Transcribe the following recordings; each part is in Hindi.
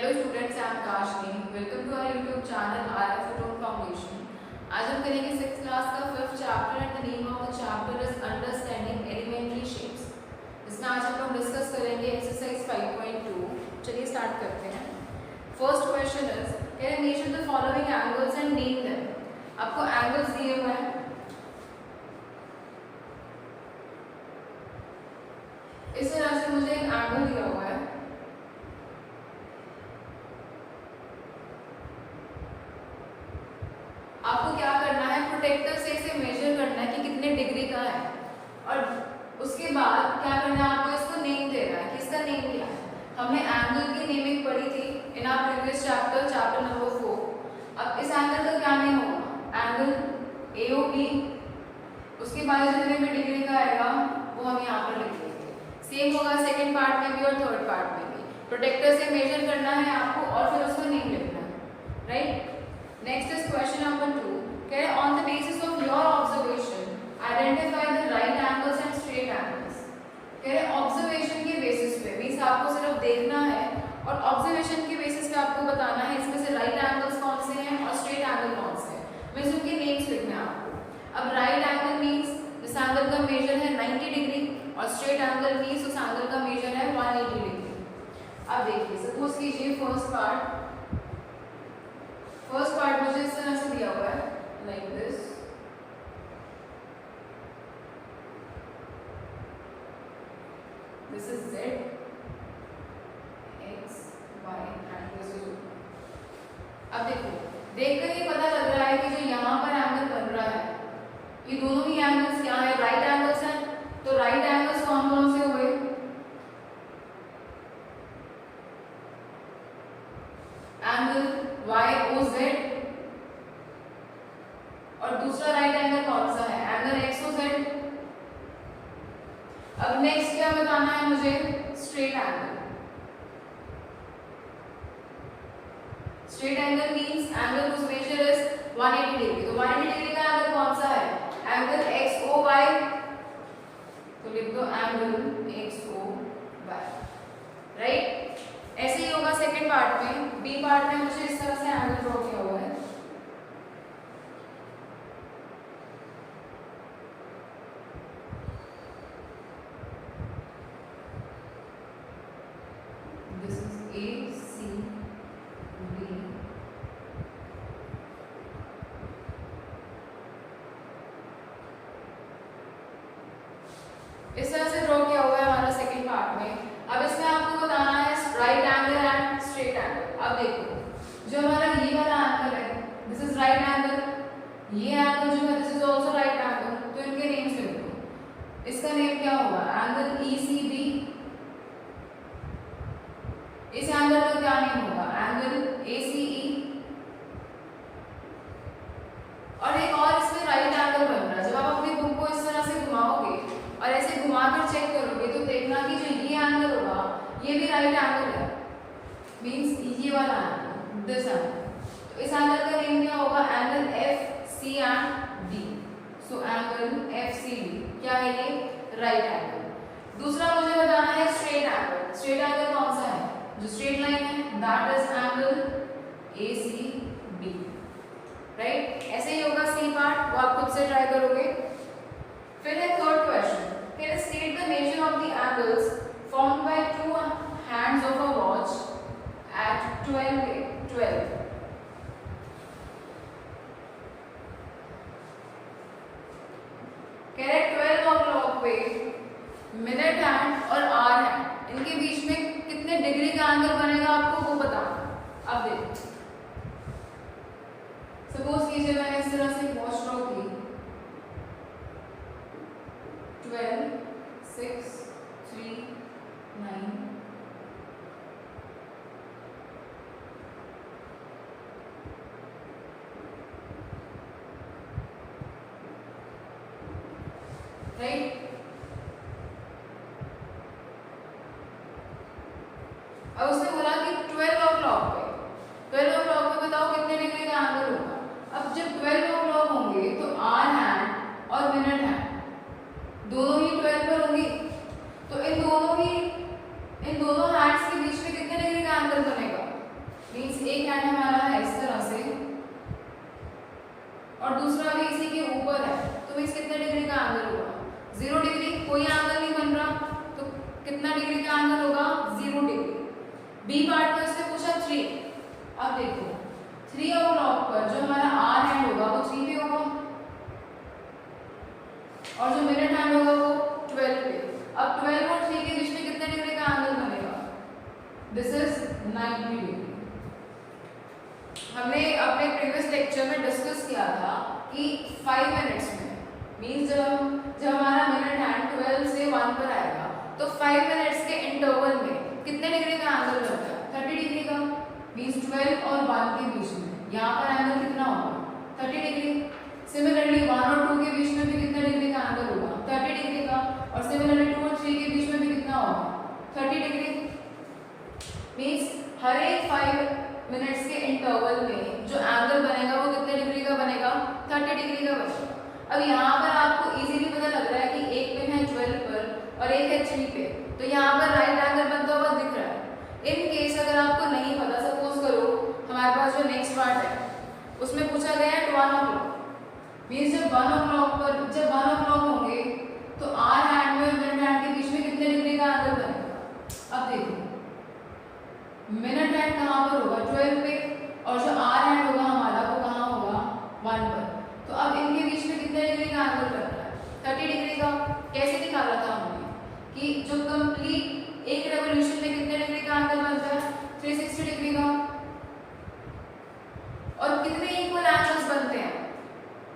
Hello students, I am Kashni. Welcome to our YouTube channel RF Photon foundation. आज हम करेंगे 6th क्लास का 5th chapter and the name of the chapter is understanding elementary shapes. इसमें आज हम लोग डिस्कस करेंगे एक्सरसाइज 5.2। चलिए स्टार्ट करते हैं। First question is can measure the following angles and name them. आपको एंगल्स दिए हुए हैं। इस तरह से मुझे एक एंगल दिया हुआ है। आपको क्या करना है, प्रोटेक्टर से इसे मेजर करना है कि कितने डिग्री का है, और उसके बाद क्या करना है, आपको इसको नेम देना है कि इसका नेम क्या है। हमने एंगल की नेमिंग पढ़ी थी in our previous chapter number 4। अब इस एंगल का क्या नेम होगा, एंगल AOB। उसके बाद जितने भी डिग्री का आएगा वो हम यहाँ पर लिख देंगे। सेम होगा सेकेंड पार्ट में भी और थर्ड पार्ट में भी। प्रोटेक्टर से मेजर करना है आपको और फिर उसका नेम लिखना है, right. Next is question number 2. On the basis of your observation, identify the right angles and straight angles. Observation के बेसिस पे मीन्स आपको सिर्फ देखना है और ऑब्जर्वेशन के बेसिस पे आपको बताना है इसमें से राइट एंगल्स कौन से हैं और स्ट्रेट एंगल कौन से हैं। मीन्स उनके नेम्स लिखने हैं आपको। अब राइट एंगल मीन्स इस एंगल का मेजर है 90 डिग्री और स्ट्रेट एंगल मीन्स उस एंगल का मेजर है 180 डिग्री। अब देखिए, सपोज कीजिए फर्स्ट पार्ट मुझे इस तरह से दिया हुआ है, like this. This is Z, X, Y and this is O। अब देखो, देखकर ये पता लग रहा है कि जो यहाँ पर एंगल बन रहा है ये दोनों ही एंगल्स क्या है, राइट एंगल्स हैं। तो राइट एंगल्स कौन कौन से हुए, एंगल YOZ और दूसरा राइट एंगल कौन सा है, एंगल XOZ। अब नेक्स्ट क्या बताना है मुझे, straight angle. Straight angle means angle whose measure is 180 degree. तो 180 डिग्री का एंगल कौन सा है, एंगल XOY। तो लिख दो एंगल XOY, राइट। ऐसे ही होगा सेकेंड पार्ट में। बी पार्ट में मुझे इस तरह से एंगल ड्रॉ किया हुआ है। This is ACB। इस तरह से ड्रॉ किया हुआ है हमारा सेकेंड पार्ट में। अब इसमें आपको बताना है right angle and straight angle. अब देखो, जो हमारा ये वाला एंगल है दिस इज राइट एंगल, ये एंगल जो है this is also right angle. तो इनके नेम्स लिख दो। इसका नेम क्या होगा, एंगल ECB। इस एंगल का क्या नेम होगा, एंगल ACE। और एक और इसमें राइट एंगल बन रहा है। जब आप अपनी बुक को इस तरह से घुमाओगे और ऐसे घुमाकर चेक करोगे तो देखना कि जो ये एंगल होगा ये भी राइट एंगल है, मींस ये वाला एंगल, दिस एंगल। तो इस एंगल का नेम क्या होगा, angle FCD। So angle FCD क्या है, ये राइट एंगल। दूसरा मुझे बताना है स्ट्रेट एंगल। स्ट्रेट एंगल कौन सा है, जो स्ट्रेट लाइन है that is angle ACB, right. ऐसे ही होगा सी पार्ट, वो आप खुद से ट्राई करोगे। फिर है third question, can state the measure of the angles formed by two hands of a watch at 12. कह रहे 12 o'clock पे मिनट हैंड और आवर हैंड इनके बीच में कितने डिग्री का एंगल बनेगा आपको वो बताना। अब देखो, सपोज कीजिए मैंने इस तरह से वॉच ड्रॉ की, 12, 6, 3, 9। राइट। अब उसने बोला कि 12 o'clock पे बताओ कितने डिग्री का एंगल होगा। अब जब 12 o'clock होंगे तो आवर हैंड और मिनट हैंड दोनों ही 12 पर होंगी। तो इन दोनों हैंड्स के बीच में कितने डिग्री का एंगल बनेगा, बी पार्ट में उसने पूछा 3। अब देखो 3 ओ क्लॉक पर जो हमारा आर हैंड होगा वो 3 पे होगा और जो मिनट हैंड होगा वो 12 पे। अब 12 और 3 के बीच में कितने डिग्री का एंगल बनेगा? This is 90 degree. हमने अपने प्रीवियस लेक्चर में डिस्कस किया था कि 5 मिनट्स में मींस जब हमारा मिनट हैंड 12 से 1 पर आएगा तो 5 मिनट्स के इंटरवल में कितने डिग्री का एंगल बनता है? 30 डिग्री का। मींस 12 और 1 के बीच में यहाँ पर एंगल कितना होगा? 30 डिग्री। सिमिलरली 1 और 2 के बीच में भी कितने डिग्री का एंगल होगा? 30 डिग्री का। और सिमिलरली 2 और 3 के बीच में भी कितना होगा? 30 डिग्री। मींस हर एक 5 मिनट्स के इंटरवल में जो एंगल बनेगा वो कितने डिग्री का बनेगा? 30 डिग्री का बनेगा। अब यहाँ पर आपको इजीली पता लग रहा है कि एक पिन है 12 पर और एक है 3 पे, तो यहाँ पर राइट एंगल बनता हुआ दिख रहा है। इन केस अगर आपको नहीं पता, सपोज करो हमारे पास जो नेक्स्ट पार्ट है उसमें पूछा गया है 1 o'clock। मीन्स जब 1 o'clock होंगे तो आर हैंड में और मिनट हैंड के बीच में कितने डिग्री का एंगल बनेगा? अब देखो मिनट हैंड कहाँ पर होगा? 12 पे। और जो आर हैंड होगा हमारा वो कहाँ होगा? 1 पर। तो अब इनके बीच में कितने डिग्री का एंगल बन रहा है? 30 डिग्री का। कैसे निकाला था हमने कि जो कंप्लीट एक रेवोल्यूशन में कितने डिग्री का एंगल बनता है? 360 डिग्री का। और कितने इक्वल एंगल्स बनते हैं?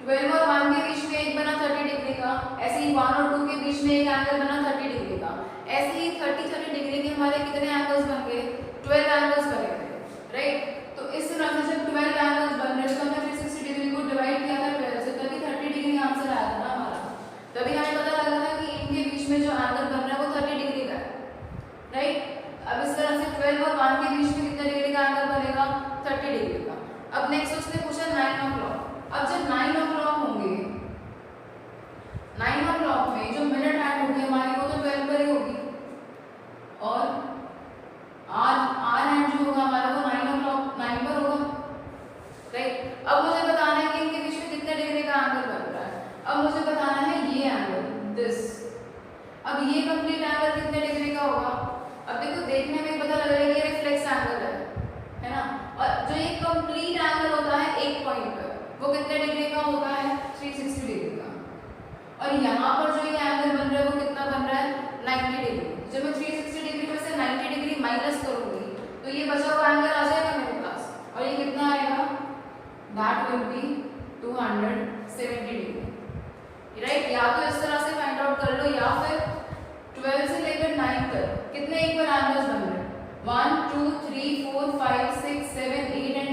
12 और 1 के बीच में एक बना 30 डिग्री का, ऐसे ही 1 और 2 के बीच में एक एंगल बना 30 डिग्री का। ऐसे ही 30 डिग्री के हमारे कितने एंगल्स बन गए? 12 एंगल्स बने थे, राइट। तो इस तरह से जब 12 एंगल्स बन रहे तो हमने 360 डिग्री को डिवाइड किया था 12 से, तभी 30 डिग्री आंसर आया था ना हमारा। तभी हमें पता लगा था कि इनके बीच में जो एंगल बन रहा है वो 30 डिग्री का है, राइट। अब इस तरह से 12 और 1 के बीच में कितने डिग्री का एंगल बनेगा? 30 डिग्री का। अब नेक्स्ट उसने पूछा 9 o'clock। अब जब 9 o'clock होंगे, 9 o'clock में जो मिनट हैंड होगी हमारी वो तो 12 पर ही होगी और आर हैंड जो होगा हमारा वो 9 पर होगा, राइट। अब मुझे बताना है कि इनके बीच में कितने डिग्री का एंगल बन रहा है। अब मुझे बताना है ये एंगल, दिस। अब ये कंप्लीट एंगल कितने डिग्री का होगा? अब देखो देखने में पता लग रहा है कि ये रिफ्लेक्स एंगल है ना। और जो ये कंप्लीट एंगल होता है एक पॉइंट पर वो कितने डिग्री का होता है? 360 डिग्री का। और यहाँ पर जो ये एंगल बन रहा है वो कितना बन रहा है? 90 डिग्री। जब मैं 360 डिग्री में से 90 डिग्री माइनस करूंगी तो ये बचा हुआ एंगल आ जाएगा मेरे पास, और ये कितना आएगा? That will B 270 degree, right. या तो इस तरह से फाइंड आउट कर लो या फिर 12 से लेकर 9 तक कितने इक्वल एंगल्स बन रहे हैं? 1 2 3 4 5 6 7 8 एंड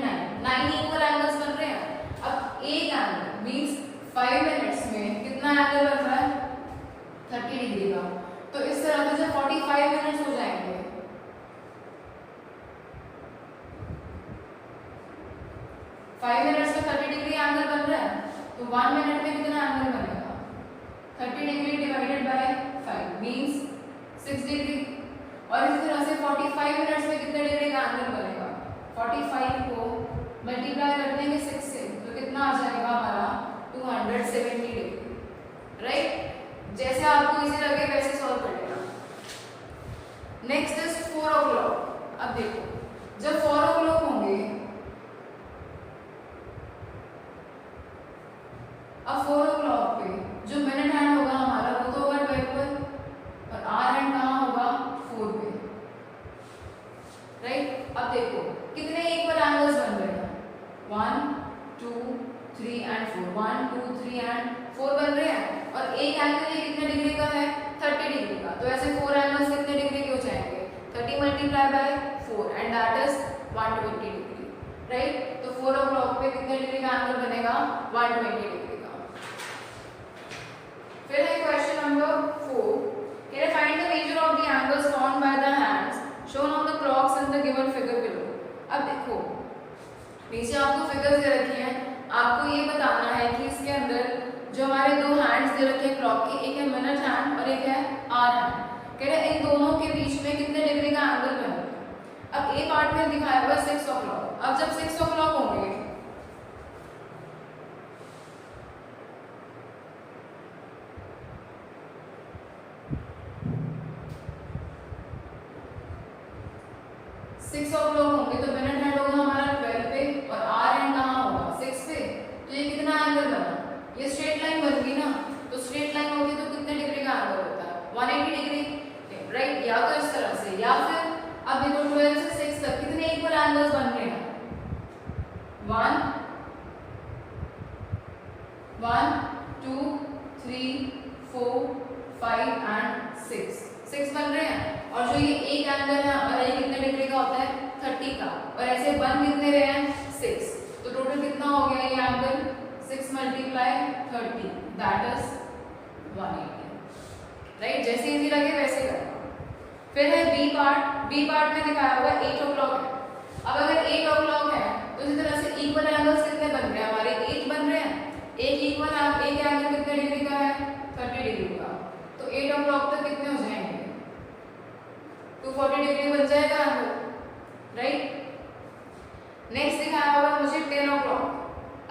9 इक्वल एंगल्स बन रहे हैं। अब एक एंगल मींस 5 मिनट्स में कितना एंगल बन रहा है? 30 डिग्री का। तो इस तरह से जब 45 मिनट्स हो जाएंगे 5 मिनट्स में 30 डिग्री एंगल बन रहा है तो 1 मिनट में कितना एंगल बनेगा? 30 degree divided by 5 means 6 degree. और इसी तरह से 45 मिनट्स में कितने डिग्री का एंगल बनेगा? 45 को मल्टीप्लाई कर देंगे 6 से तो कितना आ जाएगा हमारा? 270 डिग्री, राइट। जैसे आपको इजी लगे वैसे सॉल्व कर लेना। Next is 4 o'clock। अब देखो जब 4 o'clock होंगे, अब 4 o'clock पे जो मिनट हैंड होगा हमारा वो तो होगा 12 पर और आर हैंड कहाँ होगा? 4 पे, राइट। अब देखो कितने इक्वल एंगल्स बन रहे हैं? 1 2 3 एंड 4, 1 2 3 एंड 4 बन रहे हैं। और एक एंगल ये कितने डिग्री का है? 30 डिग्री का। तो ऐसे 4 एंगल्स कितने डिग्री के हो जाएंगे? 30 multiply by 4 and that is 120 degree, right. तो 4 o'clock पे कितने डिग्री का एंगल बनेगा? 120 डिग्री का। फिर है question number 4। Can I find the measure of the angles formed by the hands shown on the clocks in the given figure below? अब देखो नीचे आपको फिगर्स दे रखी हैं, आपको ये बताना है कि इसके अंदर जो हमारे दो हैंड्स दे रखे हैं क्लॉक के, एक है मिनट हैंड और एक है आर हैंड। कह रहे हैं इन दोनों के बीच में कितने डिग्री का एंगल बनेगा। अब ए पार्ट में दिखाया हुआ 6 o'clock। अब जब 6 o'clock होंगे 6 o'clock होंगे तो मिनट हैंड होगा हमारा 12 पे और आर एंड कहाँ होगा 6 पे। तो ये कितना एंगल बना, ये स्ट्रेट लाइन बन गई ना, तो स्ट्रेट लाइन होगी तो कितने डिग्री का एंगल होता है 180 डिग्री, राइट। या तो इस तरह से, या फिर अब देखो 12 से 6 तक कितने इक्वल एंगल्स बन रहे हैं 1 2 3 4 5 एंड 6 बन रहे हैं। और जो ये एक एंगल है और ये कितने डिग्री का होता है 30 का, और ऐसे बन कितने रहे हैं 6, तो टोटल कितना हो गया ये angle 6 multiply 30 that is 180, right. जैसे इजी लगे वैसे करना। फिर है बी पार्ट में दिखाया हुआ 8 o'clock है। अब अगर 8 o'clock है तो इसी तरह से इक्वल एंगल्स कितने बन रहे हैं हमारे 8 बन रहे हैं। एक एंगल कितने डिग्री का है 30 डिग्री का, तो 8 o'clock तक कितने हो जाएंगे 240 डिग्री बन जाएगा एंगल, राइट। नेक्स्ट दिखाया होगा मुझे 10 o'clock।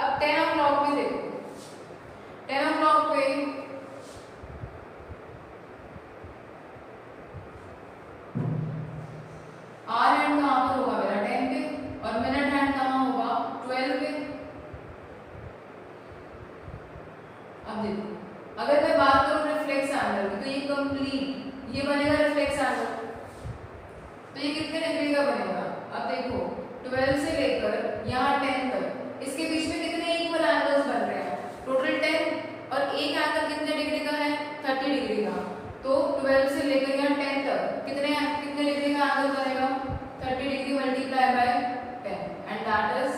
अब 10 o'clock में देखो 10 o'clock पे आर हैंड कहाँ पर होगा मेरा 10 पे और मिनट हैंड कहाँ होगा 12 पे। अब देखो अगर मैं बात करूं रिफ्लेक्स एंगल की, तो ये कंप्लीट ये बनेगा रिफ्लेक्स एंगल, तो ये कितने डिग्री का बनेगा। अब देखो 12 से लेकर यहाँ 10 तक इसके बीच में कितने इक्वल एंगल्स बन रहे हैं टोटल 10, और एक एंगल कितने डिग्री का है 30 डिग्री का, तो 12 से लेकर यहाँ 10 तक कितने डिग्री का एंगल बनेगा 30 degree multiply by 10 and that is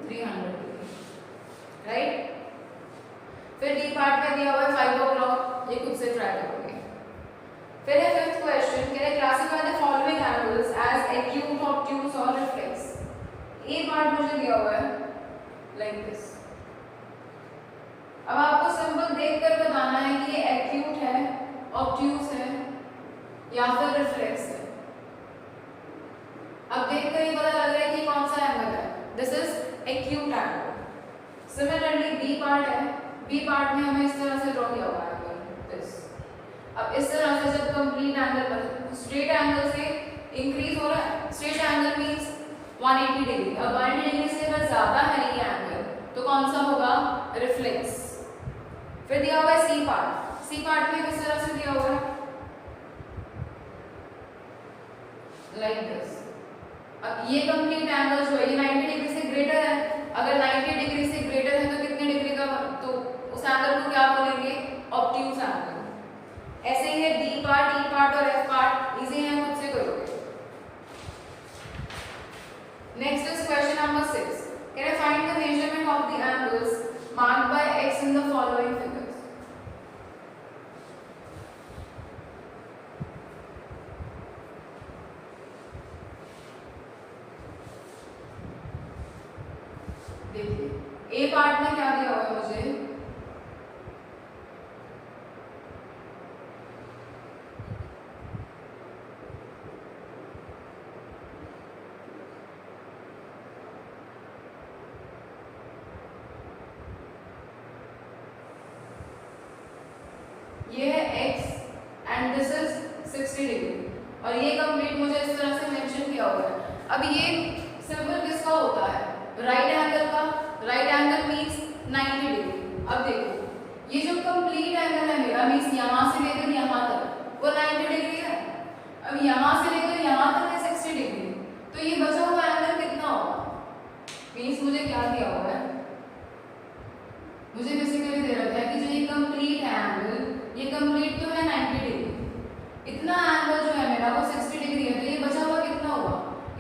300 degree, right. फिर डी पार्ट में दिया हुआ है 5 o'clock, ये खुद से ट्राई करोगे। फिर है फिफ्थ क्वेश्चन, कह रहे classify the following angles as acute, obtuse और रिफ्लेक्स। ए पार्ट मुझे दिया हुआ है लाइक दिस। अब आपको सिंपल देखकर बताना है कि ये एक्यूट है, ऑब्ट्यूज है या फिर रिफ्लेक्स है। अब देखकर ये पता लग रहा है कि कौन सा एंगल है, this is acute angle. Similarly b part है, बी पार्ट में हमें इस तरह से ड्रॉ किया हुआ है दिस। अब इस तरह से जब कंप्लीट एंगल स्ट्रेट एंगल से इंक्रीज हो रहा है, स्ट्रेट एंगल मींस 180 डिग्री। अब 180 डिग्री से अगर ज्यादा है ये एंगल तो कौन सा होगा रिफ्लेक्स। फिर दिया हुआ है सी पार्ट में किस तरह से दिया हुआ है लाइक दिस। अब ये कंप्लीट एंगल जो है ये 90 डिग्री से ग्रेटर है, अगर 90 डिग्री से ग्रेटर है तो कितने डिग्री का, तो उस एंगल को क्या बोलेंगे ऑब्ट्यूज एंगल। ऐसे ही है डी पार्ट, ई पार्ट और एफ पार्ट, इजी है खुद से करोगे। Next is question number 6, can I find the measurement of the angles marked by x in the following figures. देखिए ए पार्ट में क्या दिया हुआ है मुझे, ये है x and this is 60 degree, और ये कंप्लीट मुझे इस तरह से मेंशन किया हुआ है। अब ये सिंबल किसका होता है राइट एंगल का, राइट एंगल मींस 90 डिग्री। अब देखो ये जो कंप्लीट एंगल है मेरा मींस यहाँ से लेकर यहाँ तक वो 90 डिग्री है, अब यहाँ से लेकर यहाँ तक है 60 डिग्री, तो ये बचा हुआ एंगल कितना होगा मींस मुझे क्या दिया हुआ है, मुझे बेसिकली दे रखा है कि जो ये कंप्लीट है एंगल, ये कंप्लीट तो है 90 डिग्री, इतना एंगल जो है मेरा वो 60 डिग्री है, तो ये बचा हुआ कितना हुआ,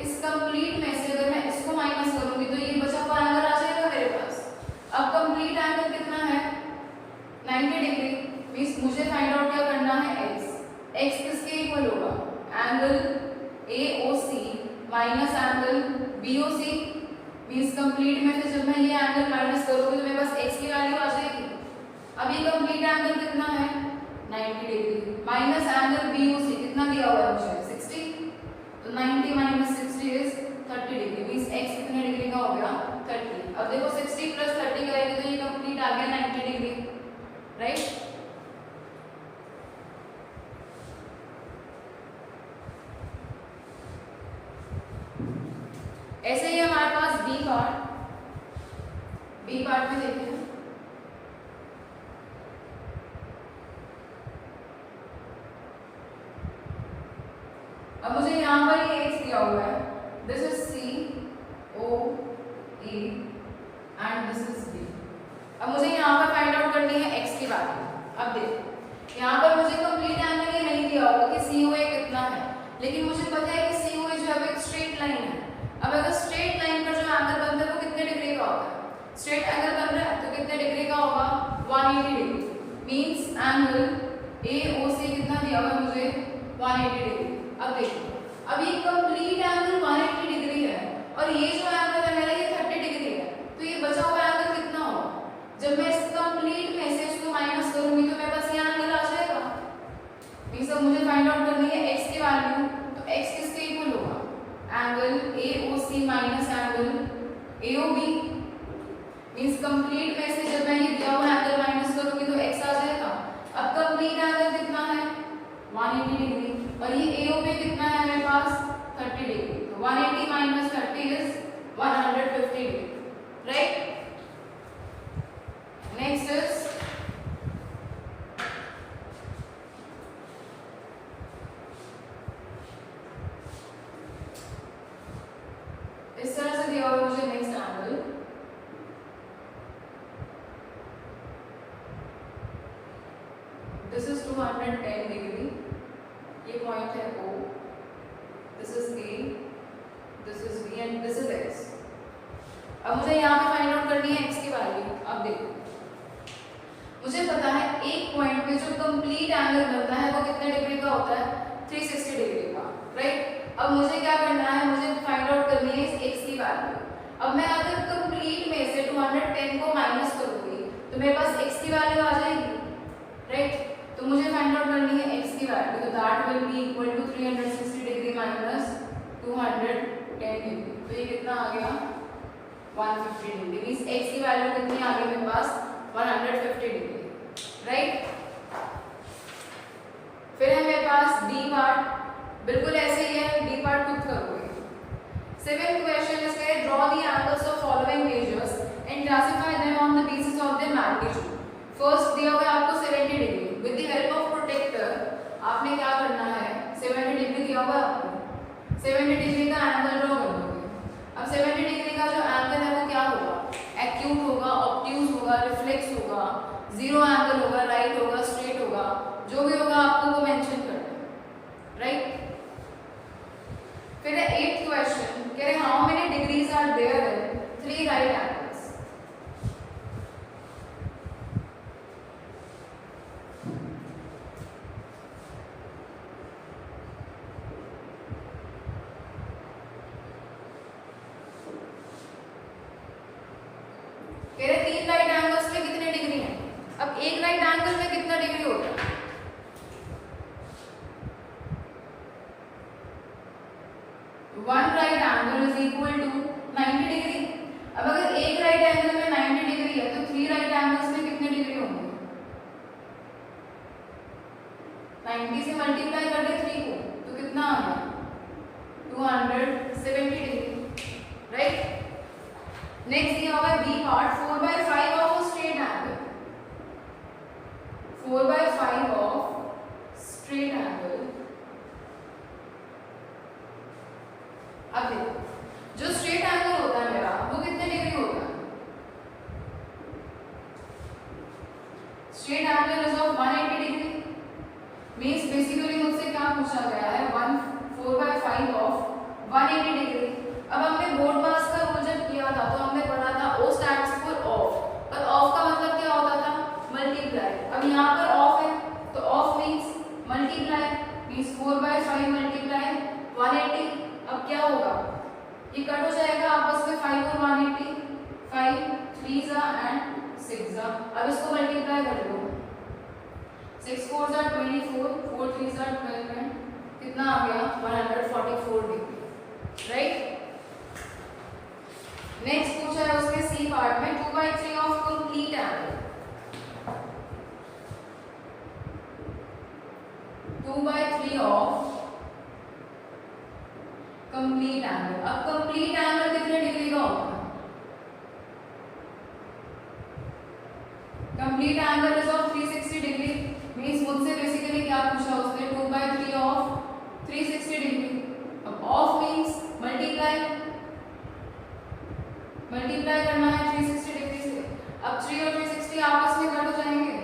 इस कंप्लीट में से अगर मैं इसको माइनस करूंगी तो ये बचा हुआ एंगल आ जाएगा मेरे पास। अब कंप्लीट एंगल कितना है 90 डिग्री, मींस मुझे फाइंड आउट क्या करना है x किसके इक्वल होगा angle AOC minus angle BOC, means complete में से जब मैं ये एंगल माइनस करूंगी तो मेरे पास x की वैल्यू आ जाएगी। अब ये कंप्लीट एंगल कितना है 90 डिग्री माइनस एंगल BOC कितना दिया हुआ है मुझे 60, तो 90 minus 60 is 30 degree, means x कितने डिग्री का हो गया 30। अब देखो 60 प्लस 30 करेंगे तो ये कंप्लीट आ गया 90 डिग्री, राइट। ऐसे ही हमारे पास बी पार्ट में देखते हैं। अब मुझे यहाँ पर ये एक्स दिया हुआ है, this is C O A and this is B. अब मुझे यहाँ पर फाइंड आउट करनी है एक्स की वैल्यू। अब देखो यहाँ पर मुझे कंप्लीट एंगल ये नहीं दिया होगा कि सी ओ ए कितना है, लेकिन मुझे पता है कि सी ओ ए जो है वो एक स्ट्रेट लाइन है। अब अगर स्ट्रेट लाइन पर जो एंगल बनता है वो कितने डिग्री का होता है? स्ट्रेट एंगल बन रहा है तो कितने डिग्री का होगा? 180 डिग्री। मींस एंगल ए ओ सी कितना दिया हुआ है मुझे? 180 डिग्री। अब देखो, अब ये कंप्लीट एंगल 180 डिग्री है और ये जो एंगल है मेरा ये 30 डिग्री है, तो ये बचा हुआ एंगल कितना होगा? जब मैं इस कंप्लीट में से इसको माइनस करूंगी तो मेरे पास ये एंगल आ जाएगा। ये सब मुझे फाइंड आउट करनी है एक्स की वैल्यू, तो एक्स किसके इक्वल होगा? Angle AOC minus angle AOB। Means complete में से जब मैं ये दिया हुआ एंगल माइनस करूंगी तो एक्स आ जाएगा। अब कंप्लीट एंगल कितना है? 180 डिग्री और ये AOB कितना है मेरे पास? 30 डिग्री। तो 180 minus 30 is 150 degree, right? Next is इस तरह से दिया हुआ मुझे next angle, this is 210 degree, ये पॉइंट है O, this is A, this is B and this is X। अब मुझे यहाँ पे फाइंड आउट करनी है X की वैल्यू। अब देखो मुझे पता है एक पॉइंट पे जो कंप्लीट एंगल बनता है वो कितने डिग्री का होता है? 360 डिग्री का, राइट? अब मुझे क्या करना है? मुझे फाइंड आउट करनी है इस x की वैल्यू। अब मैं अगर कंप्लीट में से 210 को माइनस करूंगी तो मेरे पास x की वैल्यू आ जाएगी, राइट? तो मुझे फाइंड आउट करनी है x की वैल्यू, तो that will be equal to 360 degree minus 210 degree. तो ये कितना आ गया? 150 डिग्री। मींस x की वैल्यू कितनी आ गई मेरे पास? 150 डिग्री, राइट? फिर है मेरे पास डी पार्ट, बिल्कुल ऐसे ही है, डी पार्ट खुद करोगे। 7th क्वेश्चन इज कह draw the angles of following measures and classify them on the basis of their magnitude. First दिया हुआ है आपको 70 degree, with the help of protractor आपने क्या करना है? 70 डिग्री दिया हुआ है आपको, 70 डिग्री का एंगल ड्रॉ कर दोगे। अब 70 डिग्री का जो एंगल है वो क्या होगा? एक्यूट होगा, ऑब्ट्यूज होगा, रिफ्लेक्स होगा, जीरो एंगल होगा, राइट होगा, स्ट्रेट होगा, जो भी होगा आपको वो मेंशन करना है, राइट? फिर 8th क्वेश्चन कह रहे how many degrees are there in 3 right angles. कह रहे 3 राइट एंगल्स में कितने डिग्री हैं? अब एक राइट एंगल में कितना डिग्री होता है? One right angle is equal to 90 degree. अब अगर एक राइट एंगल में 90 डिग्री है तो 3 राइट एंगल्स में कितने डिग्री होंगे? 90 से मल्टीप्लाई कर दे 3 को तो कितना आ गया? 270 डिग्री, राइट? नेक्स्ट दिया हुआ है b part 4/5 of a straight angle, 4/5 of straight angle. अब देखो जो स्ट्रेट एंगल होता है मेरा वो कितने डिग्री होता है? Straight angle is of 180 degree. Means basically मुझसे क्या पूछा गया है? 4/5 ऑफ 180 डिग्री। अब हमने बोर्ड पास का रूल जब किया था तो हमने पढ़ा था O स्टैंड्स फॉर ऑफ, पर ऑफ का मतलब क्या होता था? मल्टीप्लाई। अब यहाँ पर ऑफ है तो of means multiply, means 4/5 multiply 180। अब क्या होगा? ये कट हो जाएगा आपस में, 5 और 180, 5 3 एंड 6। अब इसको मल्टीप्लाई कर दो, 6 4 24, 4 3 12 एंड कितना आ गया? 144 डिग्री, राइट? नेक्स्ट पूछा है उसके सी पार्ट में 2/3 of complete angle, 2/3 of complete angle. अब complete angle complete angle is of 360 degree. Means मुझसे बेसिकली क्या पूछा उसने, 2/3 ऑफ 360 डिग्री। अब ऑफ मींस मल्टीप्लाई करना है 360 डिग्री से। अब 3 और 360 आपस में कट हो जाएंगे,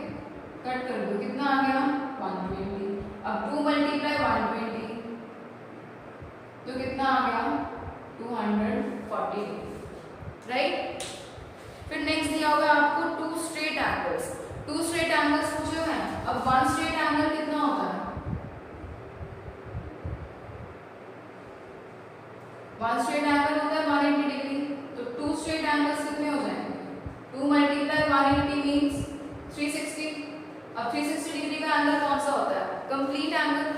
कट कर दो, कितना आ गया 120। अब 2 × 120 तो कितना आ गया 240 डिग्री, राइट। फिर नेक्स्ट दिया होगा आपको 2 स्ट्रेट एंगल्स। 2 स्ट्रेट एंगल्स पूछे हुए हैं। अब 1 स्ट्रेट एंगल कितना होता है, 1 स्ट्रेट एंगल होता है 180 डिग्री। तो 2 स्ट्रेट एंगल्स कितने हो जाएंगे, 2 × 180 मींस 360। अब 360 डिग्री का एंगल कौन सा होता है, कंप्लीट एंगल।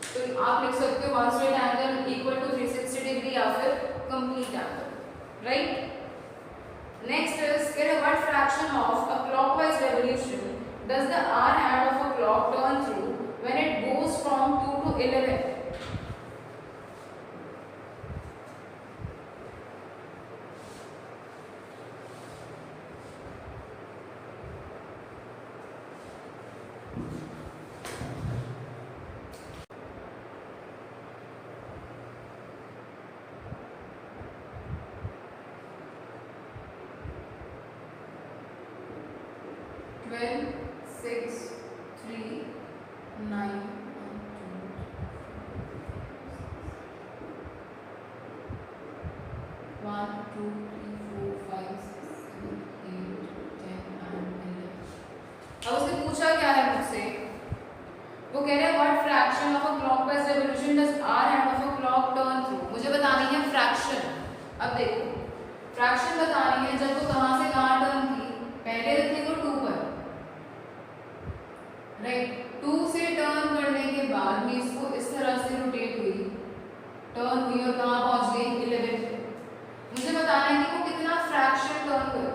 तो आप लिख सकते हो 1 straight angle equal to 360 degree या फिर complete angle, right. Next is what fraction of a clockwise revolution does the hour hand of a clock turn through when it goes from 2 to 11। Twelve, 6, 3, 9, 1, 2, 3, 4, 5, 6, 7, 8, 10 and 11। अब उसने पूछा क्या है मुझसे, वो कह रहे हैं what fraction of a clockwise revolution does hour hand of a clock turn through. मुझे बतानी है फ्रैक्शन। अब देखो फ्रैक्शन बतानी है जब वो कहां से कहां टर्न की, पहले रखी वो 2 पर, राइट। 2 से टर्न करने के बाद में इसको इस तरह से रोटेट हुई, टर्न हुई और कहां पहुंच गई 11 पे। मुझे बताना है कि वो कितना फ्रैक्शन टर्न कर,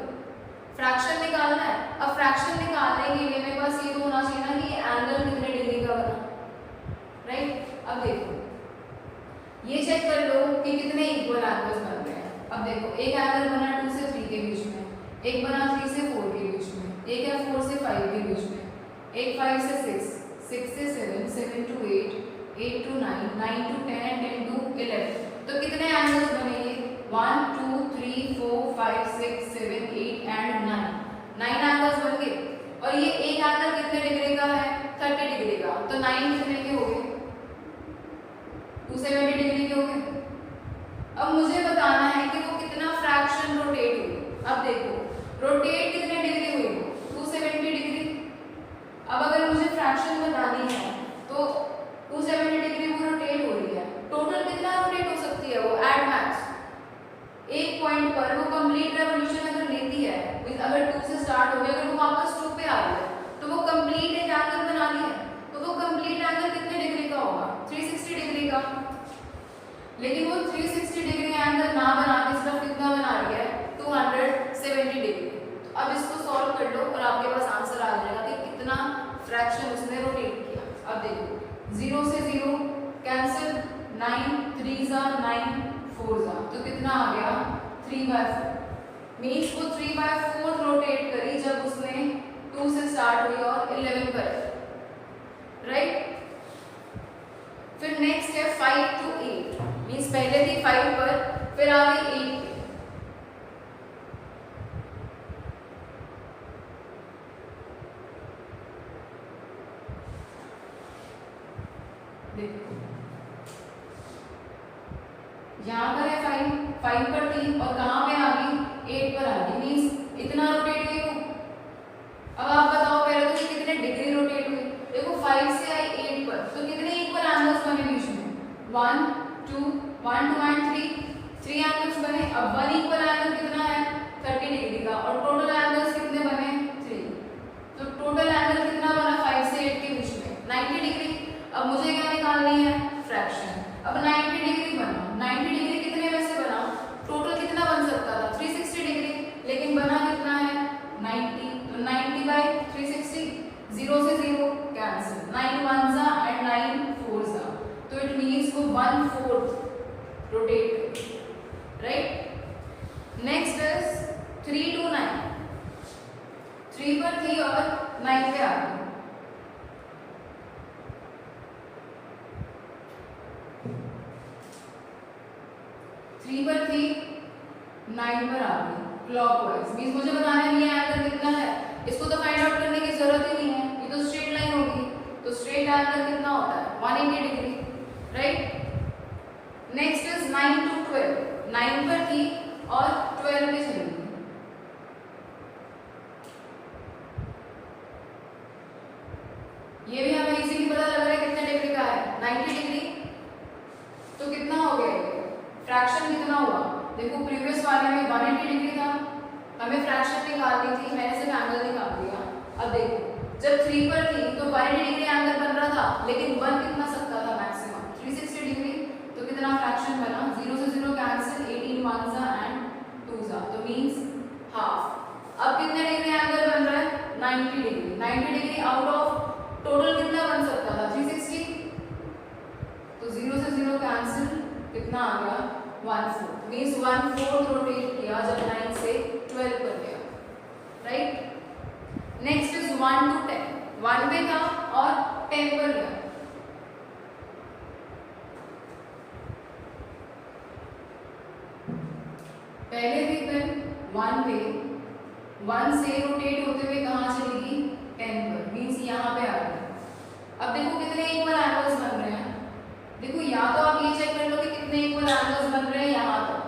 फ्रैक्शन निकालना है। अब फ्रैक्शन निकालने के लिए मेरे पास ये तो होना चाहिए ना कि ये एंगल कितने डिग्री का बना, राइट। अब देखो ये चेक कर लो कि कितने इक्वल एंगल्स बन रहे हैं। अब देखो एक एंगल बना 2 से 3 के बीच में, एक बना 3 से 4 के बीच में, एक है 4 से 5 के बीच में, एक 5 से 6, 6 से 7, 7 to 8, 8 to 9, 9 to 10 and 10 to 11। तो कितने एंगल्स बनेंगे 1, 2, 3, 4, 5, 6, 7, 8 and 9, 9 एंगल्स बन गए। और ये एक एंगल कितने डिग्री का है 30 डिग्री का, तो 9 कितने के हो गए 270 डिग्री के हो गए। अब मुझे बताना है कि वो कितना फ्रैक्शन रोटेट हुई। अब देखो रोटेट कितने डिग्री हुई, 270 डिग्री। अब अगर मुझे फ्रैक्शन बतानी है तो 270 डिग्री वो रोटेट हो रही है, टोटल कितना रोटेट हो सकती है वो एट मैक्स। एक पॉइंट पर वो कंप्लीट रेवोल्यूशन अगर लेती है, अगर 2 से स्टार्ट हो गई, अगर वो वापस 2 पे आ रही है तो वो कंप्लीट एक एंगल बना रही है, तो वो कंप्लीट एंगल कितने डिग्री का होगा 360 डिग्री का। लेकिन वो 360 डिग्री एंगल ना बना के सिर्फ कितना बना रही है 270 डिग्री। तो अब इसको सॉल्व कर लो और आपके पास आंसर आ जाएगा कि कितना फ्रैक्शन उसने रोटेट किया। अब देखो 0 से 0 कैंसिल, 9 3 9 4 तो कितना आ गया 3/4। मीन्स वो 3/4 रोटेट करी जब उसने 2 से स्टार्ट हुई और 11 पर, राइट। फिर नेक्स्ट है 5 to 8। मीन्स पहले थी 5 पर, फिर आ गई 8 पे। देखो यहाँ पर है 5 पर थी और कहाँ पे आ गई 8 पर आ गई। मीन्स इतना रोटेट हुई वो। अब आप बताओ पहले तो ये कितने डिग्री रोटेट हुई। देखो 5 से आई 8 पर, तो कितने इक्वल एंगल्स बने बीच में 1 2 and 3 एंगल्स बने। अब 1 इक्वल एंगल कितना है 30 डिग्री का और टोटल एंगल्स कितने बने 3। तो टोटल एंगल कितना बना 5 से 8 के बीच में 90 डिग्री। अब मुझे क्या निकालनी है फ्रैक्शन। अब 90 डिग्री बना, 90 डिग्री कितने में से बना, टोटल कितना बन सकता था 360 डिग्री, लेकिन बना कितना है 90। तो 90/360, 0 से 0 कैंसिल, 9 1s and 9 4s। तो इट मीन्स वो 1/4 rotate, right. Next is 3 to 9। 3 3 पर थी और 9 पे आ गई। थ्री पर थी 9 पर आ गई क्लॉकवाइज। मींस मुझे बताना है ये एंगल कितना है, इसको तो फाइंड आउट करने की जरूरत ही नहीं है, ये तो स्ट्रेट लाइन होगी। तो स्ट्रेट एंगल कितना होता है 180 degree, right. Next is 9 to 12। 9 पर थी और 12 पे चली गई। ये भी हमें इजीली पता लग रहा है कितने डिग्री का है 90 डिग्री। तो कितना हो गया, फ्रैक्शन कितना हुआ, देखो प्रीवियस वाले में 180 डिग्री था, हमें फ्रैक्शन निकालनी थी, मैंने सिर्फ एंगल निकाल दिया। अब देखो जब 3 पर थी तो 180 डिग्री एंगल बन रहा था, लेकिन बन कितना सकता था मैक्सिमम 360 डिग्री। तो कितना फ्रैक्शन बना, 0 से 0 कैंसिल, 18 1 एंड 2 तो मींस हाफ। अब कितने डिग्री एंगल बन रहा है 90 degree. 90 degree out of total कितना बन सकता था 360। तो 0 से 0 कैंसिल, कितना आ गया 1/4, मींस 1/4 रोटेट किया जब 9 से 12 पर गया, राइट। Next is 1 to 10। 1 पे था और 10 पर गया। पहले भी फिर 1 पे, 1 से रोटेट होते हुए कहाँ चलेगी 10 पर, मींस यहाँ पे आ गई। अब देखो कितने इक्वल एंगल्स बन रहे हैं, देखो या तो आप ये चेक कर लो कि कितने इक्वल एंगल्स बन रहे हैं यहाँ तक,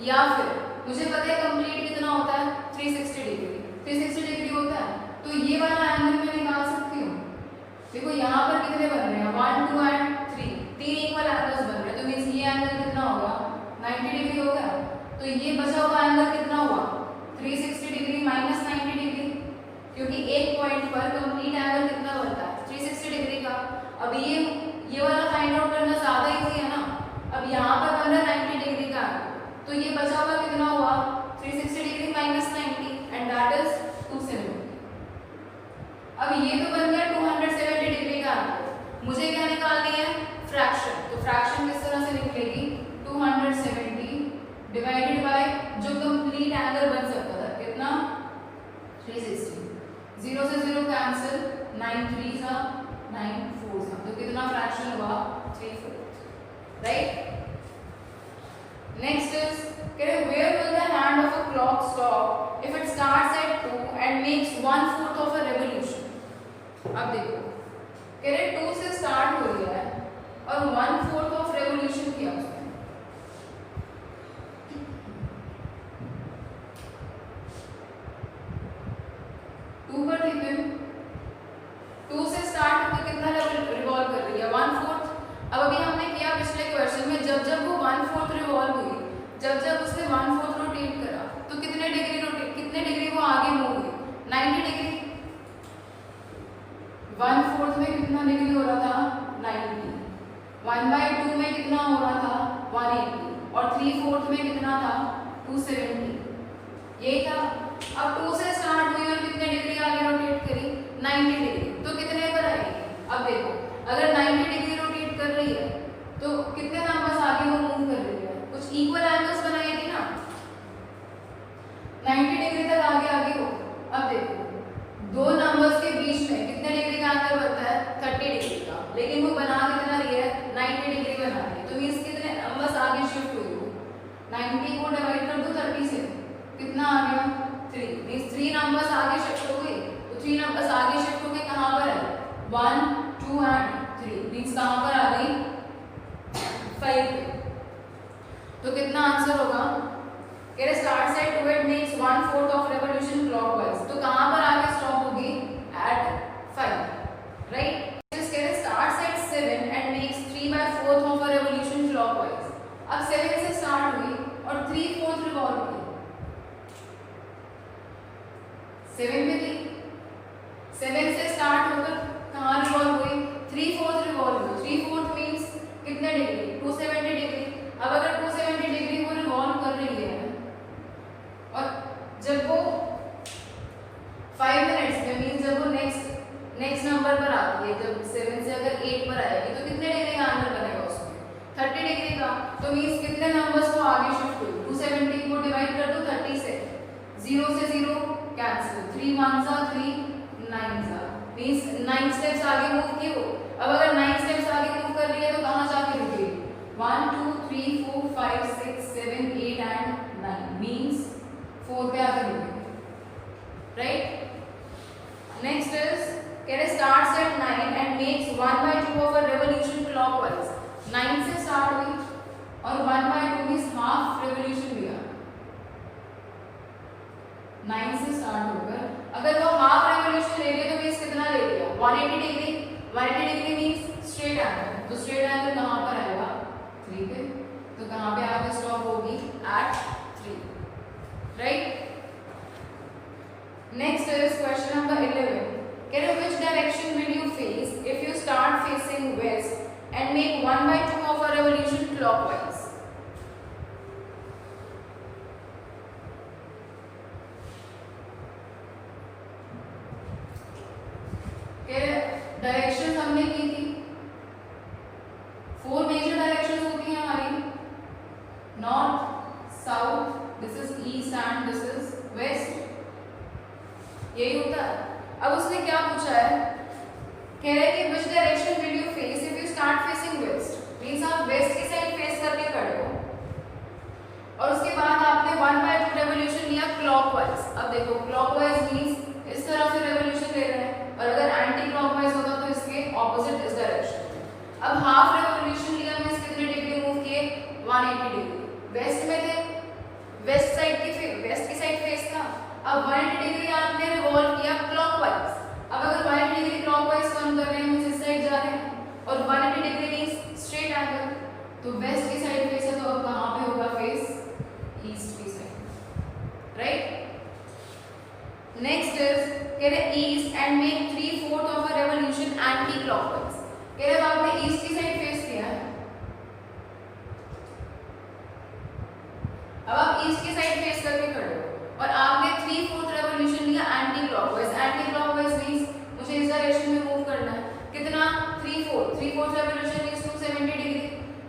या फिर मुझे पता है कंप्लीट कितना होता है 360 डिग्री। 360 डिग्री होता है तो ये वाला एंगल मैं निकाल सकती हूँ। देखो यहाँ पर कितने बन रहे हैं 1 2 एंड 3, 3 इक्वल एंगल्स बन रहे हैं। तो मींस ये एंगल कितना होगा 90 डिग्री होगा। तो ये बचा हुआ एंगल कितना हुआ 360 डिग्री माइनस 90 डिग्री, क्योंकि एक पॉइंट पर कंप्लीट एंगल कितना बनता है 360 डिग्री का। अब ये वाला फाइंड आउट करना ज्यादा इजी है ना। अब यहाँ पर बन रहा है 90 डिग्री का, तो ये बचा हुआ कितना हुआ 360 degree minus 90 and that is 270। अब ये तो बन गया 270 डिग्री का, मुझे क्या निकालनी है फ्रैक्शन। तो फ्रैक्शन किस तरह से निकलेगी 270 डिवाइडेड बाय जो कंप्लीट एंगल बन सकता था कितना 360। 0 से 0 कैंसिल, 9 3 सा 9 4 सा, तो कितना फ्रैक्शन हुआ 3/4, right. Next is, where will the hand of a clock stop if it starts at 2 and makes 1/4 of a revolution? अब देखो, 2 से स्टार्ट हो गया है और 1/4 ऑफ रेवोल्यूशन किया उसने। टू पर थी फिर 2 से स्टार्ट होकर कितना रिवॉल्व कर रही है 1/4। अब अभी हमने किया पिछले क्वेश्चन में, जब जब वो 1/4 रिवॉल्व हुई, जब जब उसने 1/4 रोटेट करा तो कितने डिग्री वो आगे मूव हुई 90 डिग्री। 1/4 में कितना डिग्री हो रहा था 90, 1/2 में कितना हो रहा था 180 और 3/4 में कितना था 270, यही था। अब 2 से स्टार्ट हुई और कितने डिग्री आगे रोटेट करी 90 डिग्री, तो कितने पर आएगी। अब देखो अगर 90 डिग्री रोटेट कर रही है तो कितने नंबर्स आगे वो मूव कर रही है, कुछ इक्वल एंगल्स बनाएगी ना 90 डिग्री तक आगे हो। अब देखो दो नंबर्स के बीच में कितने डिग्री का एंगल बनता है 30 डिग्री का, लेकिन वो बना कितना रही है 90 डिग्री बना रही है। तो मींस कितने नंबर्स आगे शिफ्ट हुई हो, 90 को डिवाइड कर दो 30 से, कितना आ गया 3, मींस 3 नंबर्स आगे शिफ्ट हो गए। तो 3 नंबर्स आगे शिफ्ट होके कहां पर है 1 2 एंड 3, मींस कहां पर आ गई 5 पे। तो कितना आंसर होगा, it starts at 2 and makes 1/4 of revolution clockwise, तो कहां पर आके स्टॉप होगी at 5, right. this starts at 7 and makes 3/4 of a revolution clockwise। अब 7 से स्टार्ट हुई और 3/4 रिवॉल्व हुई, 7 पे थी, 7 से स्टार्ट होकर कहां रिवॉल्व हुई 3/4 रिवॉल्व हुई। 3/4 मींस कितने डिग्री 270 डिग्री। अब अगर 270 डिग्री को रिवॉल्व कर रही है और जब वो 5 मिनट्स में, मींस जब वो नेक्स्ट नंबर पर आती है, जब 7 से अगर 8 पर आएगी तो कितने डिग्री का एंगल बनेगा उसमें 30 डिग्री का। तो मींस कितने नंबर्स को आगे शिफ्ट हुई 270 को डिवाइड कर दो 30 से, 0 से 0 कैंसिल, 3 1 जा 3 9 जा, मींस 9 स्टेप्स आगे मूव किए वो। अब अगर 9 स्टेप्स आगे मूव कर रही है तो कहाँ जाके रुकेगी? 1 2 3 4 5 6 7 8 एंड 9, मींस 4 पे आके रुकेगी, राइट। नेक्स्ट इज कह रहे starts at 9 and makes 1/2 of a revolution clockwise. 9 से स्टार्ट हुई और 1/2 मींस हाफ रेवोल्यूशन लिया। 9 से स्टार्ट होकर अगर वो हाफ रेवोल्यूशन ले रही है तो मींस कितना ले लिया? 180 degree. 180 degree means straight angle, तो स्ट्रेट एंगल कहाँ पर आएगा? 3 पे। तो कहाँ पे आके स्टॉप होगी? At 3, right. Next is question number 11। कह रहे which direction will you face if you start facing west and make 1/2 of a revolution clockwise? Direction हमने की थी, 4 मेजर डायरेक्शंस होती हैं हमारी, north south, this is east and this is west, यही होता है। अब उसने क्या पूछा है? कह रहे हैं कि which direction will you face if you start facing west, means आप वेस्ट की साइड फेस करके खड़े हो और उसके बाद आपने 1/2 रेवोल्यूशन लिया क्लॉकवाइज। अब देखो क्लॉकवाइज मींस इस तरफ से रेवोल्यूशन ले रहे हैं और अगर एंटी क्लॉकवाइज होता तो इसके ऑपोजिट इस डायरेक्शन में। अब हाफ रेवोल्यूशन लिया मींस कितने डिग्री मूव किए? 180 डिग्री। वेस्ट में थे, वेस्ट की साइड फेस था। अब 180 डिग्री आपने रिवॉल्व किया क्लॉकवाइज। अब अगर 180 डिग्री क्लॉकवाइज टर्न कर रहे हैं मींस इस साइड जा रहे हैं और 180 डिग्री मींस स्ट्रेट एंगल, तो वेस्ट की साइड फेस है तो अब कहाँ पे होगा फेस? ईस्ट की साइड, राइट। नेक्स्ट इज कह रहे east and make 3/4 of a revolution anti clockwise. कह रहे आपने ईस्ट की साइड फेस किया है, अब आप ईस्ट की साइड फेस करके खड़े हो और आपने 3/4 रेवोल्यूशन लिया anti clockwise. Anti clockwise means मुझे इस डायरेक्शन में मूव करना है, कितना? 3/4 revolution means 270 degree.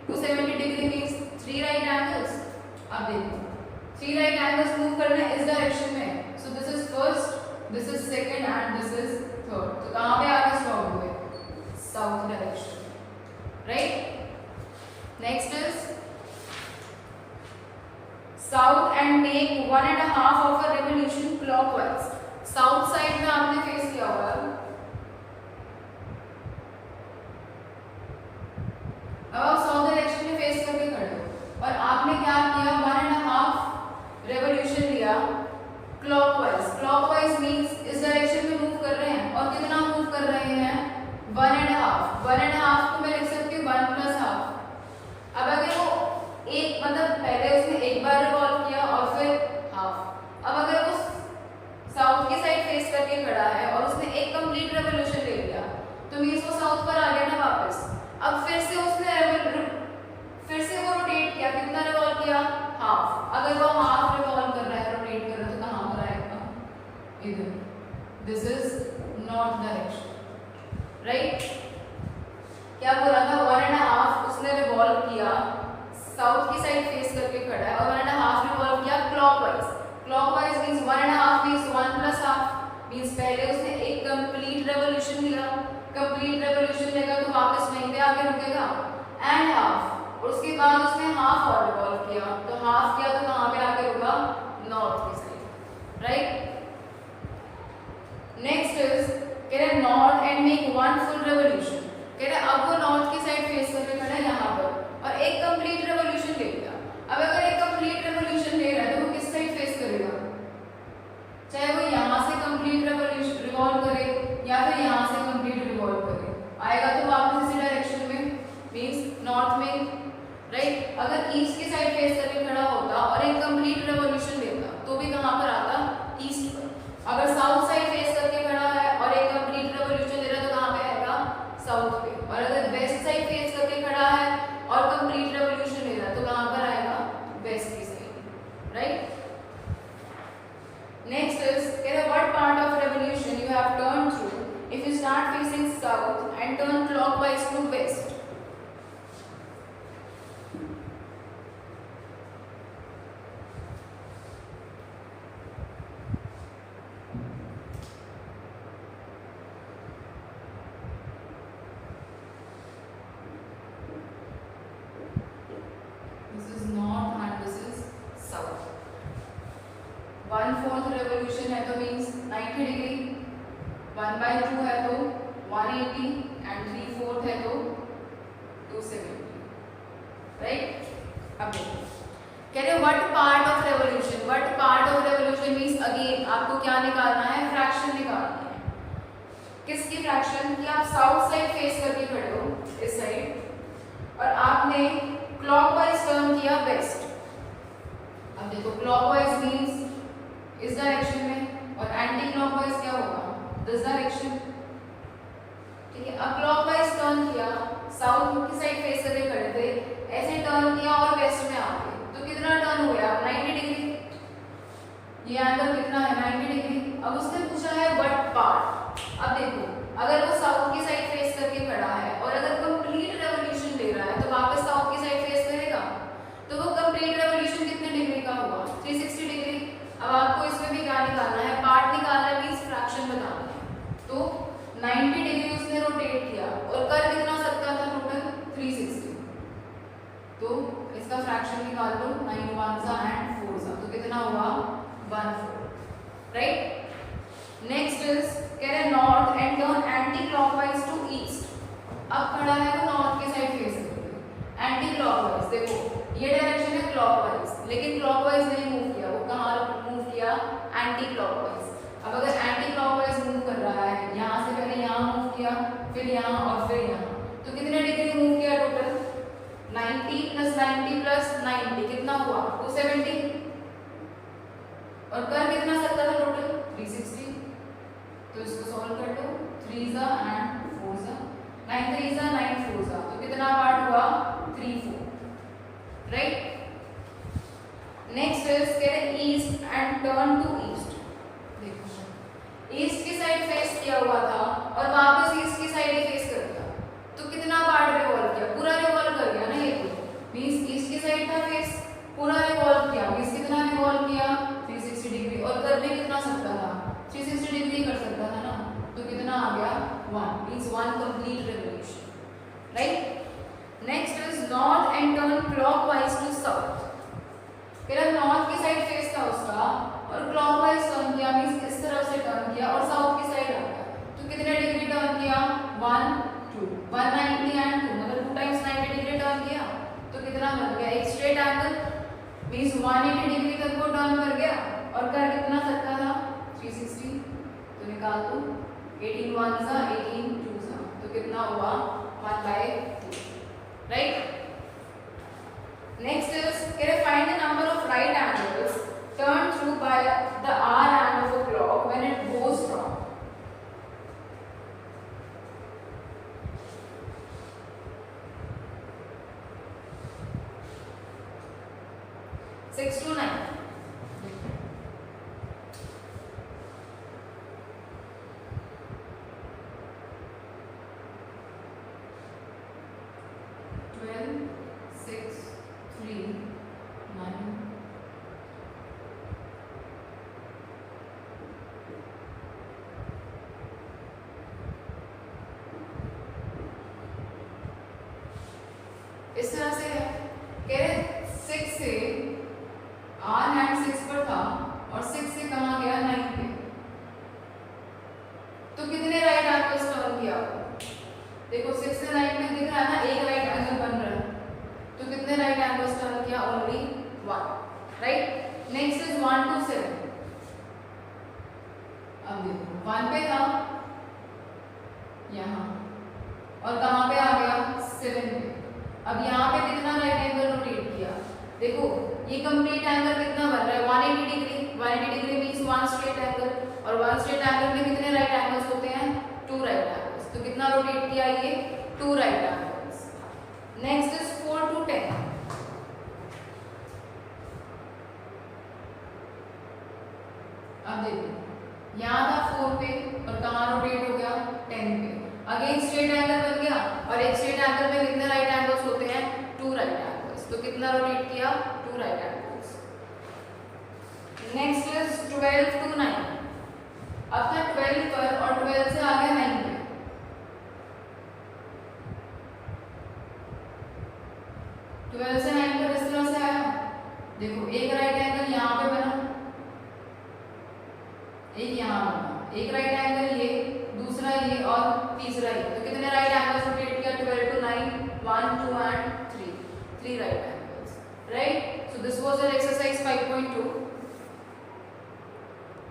270 degree means 3 right angles. अब देखो 3 राइट एंगल्स मूव करना है इस डायरेक्शन में, so this is first, this is second and this is third. तो कहाँ पे आगे स्टॉप हुए? South direction, right. Next is south and make 1.5 of a revolution clockwise. South side में आपने फेस किया होगा, अब आप साउथ डायरेक्शन में फेस करके खड़े हो और आपने क्या किया? 1.5 रेवोल्यूशन लिया क्लॉकवाइज। क्लॉकवाइज मींस इस डायरेक्शन में मूव कर रहे हैं और कितना मूव कर रहे हैं? 1.5। 1.5 को मैं लिख सकती हूँ 1 + हाफ। अब अगर वो एक मतलब पहले उसने एक बार रिवॉल्व किया और फिर हाफ, अब अगर वो साउथ की साइड फेस करके खड़ा है और उसने एक कंप्लीट रेवोल्यूशन ले लिया तो मींस वो साउथ पर आ गया ना वापस। अब फिर से वो रोटेट किया, कितना रिवॉल्व किया? हाफ। अगर वो हाफ रिवॉल्व कर रहा है, रोटेट कर रहा है तो कहाँ पर आएगा? इधर, this is north direction, right. क्या बोला था? 1.5 उसने रिवॉल्व किया, साउथ की साइड फेस करके खड़ा है और 1.5 रिवॉल्व किया clockwise. Clockwise means 1.5 means 1 + half, means पहले उसने एक कंप्लीट रेवोल्यूशन लिया, कंप्लीट रेवोल्यूशन लेगा तो वापस वहीं पे आके रुकेगा एंड हाफ, और उसके बाद उसने हाफ और रिवॉल्व किया, तो हाफ किया तो कहाँ पे आके रुका? नॉर्थ की साइड, राइट। नेक्स्ट इज कह रहे north and make 1 full revolution. कह रहे अब वो नॉर्थ की साइड फेस करके खड़ा है यहाँ पर और एक कंप्लीट रेवोल्यूशन ले लिया। अब अगर एक कंप्लीट रेवोल्यूशन ले रहा है तो वो किस साइड फेस करेगा? चाहे वो यहाँ से कंप्लीट रेवोल्यूशन रिवॉल्व करे या फिर यहाँ से कंप्लीट रिवॉल्व करे, आएगा तो वापस इसी डायरेक्शन में, मींस नॉर्थ में, राइट। अगर ईस्ट की साइड फेस करके 90 डिग्री, 1/2 है तो 180 एंड 3/4 है तो 270, राइट। अब देखिए कह रहे what part of revolution, what part of revolution means again आपको क्या निकालना है, फ्रैक्शन निकालनी है। किसकी फ्रैक्शन कि आप साउथ साइड फेस करके खड़े हो इस साइड और आपने क्लॉकवाइज टर्न किया वेस्ट। अब देखो क्लॉकवाइज मींस इस डायरेक्शन में और एंटी क्लॉकवाइज क्या होगा, दिस डायरेक्शन, ठीक है। अब क्लॉकवाइज टर्न किया, साउथ की साइड फेस करके खड़े थे, ऐसे टर्न किया और वेस्ट में आ गए तो कितना टर्न हो गया, 90 डिग्री। ये एंगल कितना है, 90 डिग्री। अब उसने पूछा है व्हाट पार्ट। अब देखो अगर वो साउथ की साइड फेस करके खड़ा है और अगर कंप्लीट रेवोल्यूशन ले रहा है तो वापस साउथ की साइड फेस करेगा, तो वो कंप्लीट रेवोल्यूशन कितने डिग्री का हुआ, 360 डिग्री। अब आपको इसमें भी क्या निकालना है, पार्ट निकालना है, मींस फ्रैक्शन बताना है। तो 90 डिग्री उसने रोटेट किया और कर कितना सकता था टोटल, 360। तो इसका फ्रैक्शन निकाल लो, 9 1 एंड 4 तो कितना हुआ, 1/4, राइट। नेक्स्ट इज कह रहे north and turn anti clockwise to east. अब खड़ा है वो नॉर्थ के साइड फेस करके, एंटी क्लॉकवाइज, देखो ये डायरेक्शन है क्लॉकवाइज लेकिन क्लॉकवाइज नहीं मूव किया, वो कहाँ मूव किया, एंटी क्लॉकवाइज। अब अगर एंटी क्लॉकवाइज मूव कर रहा है, यहाँ से पहले यहाँ मूव किया, फिर यहाँ और फिर यहाँ, तो कितने डिग्री मूव किया टोटल, 90 + 90 + 90 कितना हुआ, 270। और कर कितना सकता था टोटल, 360। तो इसको सॉल्व कर लो, 3 एंड 4 9 3 9 4 तो कितना पार्ट हुआ, 3 4, राइट। नेक्स्ट इज कह रहे east and turn to east. देखो ईस्ट की साइड फेस किया हुआ था और वापस ईस्ट की साइड ही फेस कर दिया, तो कितना पार्ट रिवॉल्व किया, पूरा रिवॉल्व कर गया ना। ये तो मींस ईस्ट की साइड था फेस, पूरा रिवॉल्व किया, मींस कितना रिवॉल्व किया, 360 डिग्री। और कर भी कितना सकता था, 360 डिग्री कर सकता था ना, तो कितना आ गया, 1, means 1 complete revolution, right. Next is north and turn clockwise to south. फिर नॉर्थ की साइड फेस था उसका और क्लॉकवाइज टर्न किया, मींस इस तरफ से टर्न किया और साउथ की साइड आ गया, तो कितने डिग्री टर्न किया, 1 2 190 एंड 2, मतलब 2 टाइम्स 90 डिग्री टर्न किया तो कितना बन गया, एक स्ट्रेट एंगल, मींस 180 डिग्री तक वो टर्न कर गया। और कर कितना सकता था, 360। तो निकाल दो, 18 1 18 2 तो कितना हुआ, 1/2, right. Next is find the number of right angles turn through by the hour hand of a clock when it goes from. Six to 9. इस तरह से है, कह रहे 6 से आर हैंड 6 पर था और 6 से कहाँ गया, 9 पे, तो कितने राइट एंगल्स टर्न किया, देखो 6 से 9 में दिख रहा है ना, एक राइट एंगल बन रहा है, तो कितने राइट एंगल्स टर्न किया, only 1, right. Next is 1 to 7। अब देखो 1 पे था यहाँ और कहाँ पे आ गया, 7 पे। अब यहाँ पे कितना राइट एंगल रोटेट किया, देखो ये कंप्लीट एंगल कितना बन रहा है, 180 degree. 180 degree means 1 straight angle, और 1 स्ट्रेट एंगल में कितने राइट एंगल्स होते हैं, 2 राइट एंगल्स, तो कितना रोटेट किया, ये 2 right angles. Next is 4 to 10। अब देखो यहाँ था 4 पे और कहाँ रोटेट हो गया, 10 पे। अगेन स्ट्रेट एंगल बन गया और एक स्ट्रेट एंगल में कितने राइट एंगल्स होते हैं, 2 राइट एंगल्स, तो कितना रोटेट किया, 2 right angles. Next is 12 to 9। अब था 12 पर और 12 से आ गया 9 पे, 12 से 9 पर इस तरह से आया, देखो एक राइट एंगल यहाँ पे बना, एक यहाँ बना, एक राइट एंगल ये, दूसरा ये और तीसरा ये। तो कितने राइट एंगल्स रोटेट किया? 12 to 9, 1, 2 and 3 right angles, right. So this was your exercise 5.2।